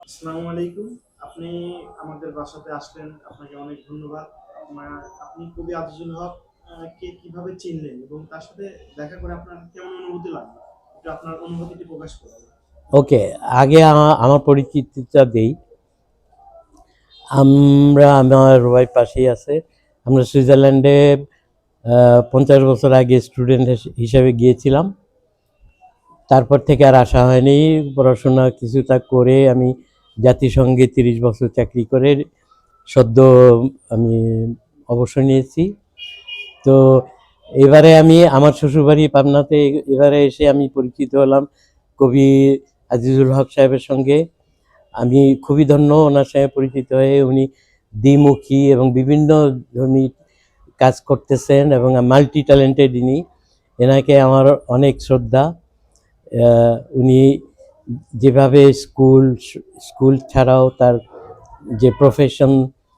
আসসালামু আলাইকুম। আপনি আমাদের বাসাতে আসলেন, আপনাকে অনেক ধন্যবাদ। আপনার আপনি কবি আজিজুল হক কে কিভাবে চিনলেন এবং তার সাথে দেখা করে আপনার কেমন অনুভূতি লাগলো? একটু আপনার অনুভূতিটি প্রকাশ করুন। ওকে, আগে আমার পরিচিতিটা দেই। আমার ওয়াইফ পাশেই আছে। আমরা সুইজারল্যান্ডে ৫০ বছর আগে স্টুডেন্ট হিসেবে গিয়েছিলাম। তারপর থেকে আর আসা হয়নি। পড়াশোনা কিছুটা করে আমি জাতিসংঘে ৩০ বছর চাকরি করে সদ্য আমি অবসর নিয়েছি। তো এবারে আমি আমার শ্বশুরবাড়ি পাবনাতে, এবারে এসে আমি পরিচিত হলাম কবি আজিজুল হক সাহেবের সঙ্গে। আমি খুবই ধন্য ওনার সঙ্গে পরিচিত হয়ে। উনি দ্বিমুখী এবং বিভিন্ন ধর্মী কাজ করতেছেন এবং মাল্টি ট্যালেন্টেড ইনি। এনাকে আমার অনেক শ্রদ্ধা। উনি যেভাবে স্কুল ছাড়াও তার যে প্রফেশন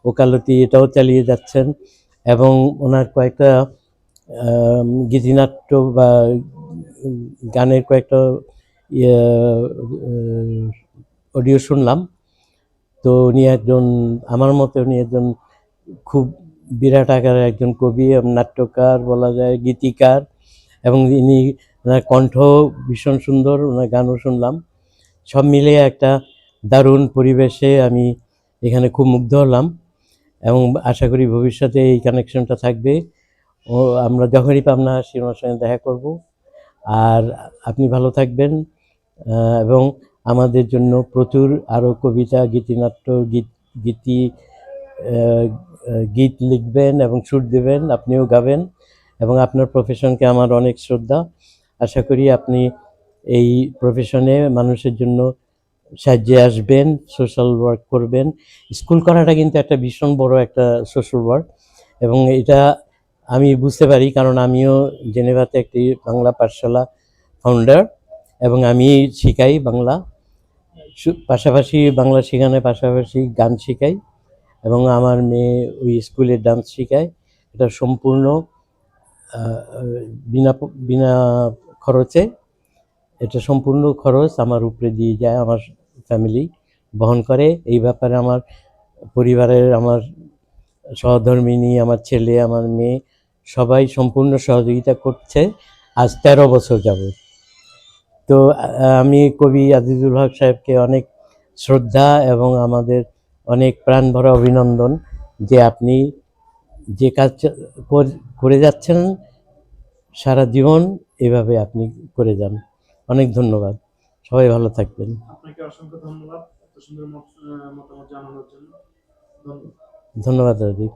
ওকালতি এটাও চালিয়ে যাচ্ছেন, এবং ওনার কয়েকটা গীতিনাট্য বা গানের কয়েকটা অডিও শুনলাম। তো উনি একজন, আমার মতে উনি একজন খুব বিরাট আকারের একজন কবি এবং নাট্যকার বলা যায়, গীতিকার, এবং ইনি ওনার কণ্ঠ ভীষণ সুন্দর, ওনার গানও শুনলাম। সব মিলিয়ে একটা দারুণ পরিবেশে আমি এখানে খুব মুগ্ধ হলাম, এবং আশা করি ভবিষ্যতে এই কানেকশনটা থাকবে। ও আমরা যখনই পাবনা আসি ওনার সঙ্গে দেখা করব। আর আপনি ভালো থাকবেন, এবং আমাদের জন্য প্রচুর আরও কবিতা, গীতিনাট্য, গীতি গীত লিখবেন এবং সুর দেবেন, আপনিও গাবেন। এবং আপনার প্রফেশনকে আমার অনেক শ্রদ্ধা। আশা করি আপনি এই প্রফেশনে মানুষের জন্য সাহায্যে আসবেন, সোশ্যাল ওয়ার্ক করবেন। স্কুল করাটা কিন্তু একটা ভীষণ বড় একটা সোশ্যাল ওয়ার্ক, এবং এটা আমি বুঝতে পারি, কারণ আমিও জেনেভাতে একটি বাংলা পাঠশালা ফাউন্ডার, এবং আমি শিখাই বাংলা। পাশাপাশি বাংলা শেখানোর পাশাপাশি গান শেখাই, এবং আমার মেয়ে ওই স্কুলে ডান্স শেখায়। এটা সম্পূর্ণ বিনা বিনা খরচে। এটা সম্পূর্ণ খরচ আমার উপরে দিয়ে যায়, আমার ফ্যামিলি বহন করে। এই ব্যাপারে আমার পরিবারের, আমার সহধর্মিণী, আমার ছেলে, আমার মেয়ে সবাই সম্পূর্ণ সহযোগিতা করছে আজ ১৩ বছর যাবত। তো আমি কবি আজিজুল হক সাহেবকে অনেক শ্রদ্ধা এবং আমাদের অনেক প্রাণ ভরা অভিনন্দন যে আপনি যে কাজ করে যাচ্ছেন সারা জীবন, এভাবে আপনি করে যান। অনেক ধন্যবাদ। সবাই ভালো থাকবেন। আপনাকে অসংখ্য ধন্যবাদ এত সুন্দর মতামত জানানোর জন্য। ধন্যবাদ। ধন্যবাদ রাজীব।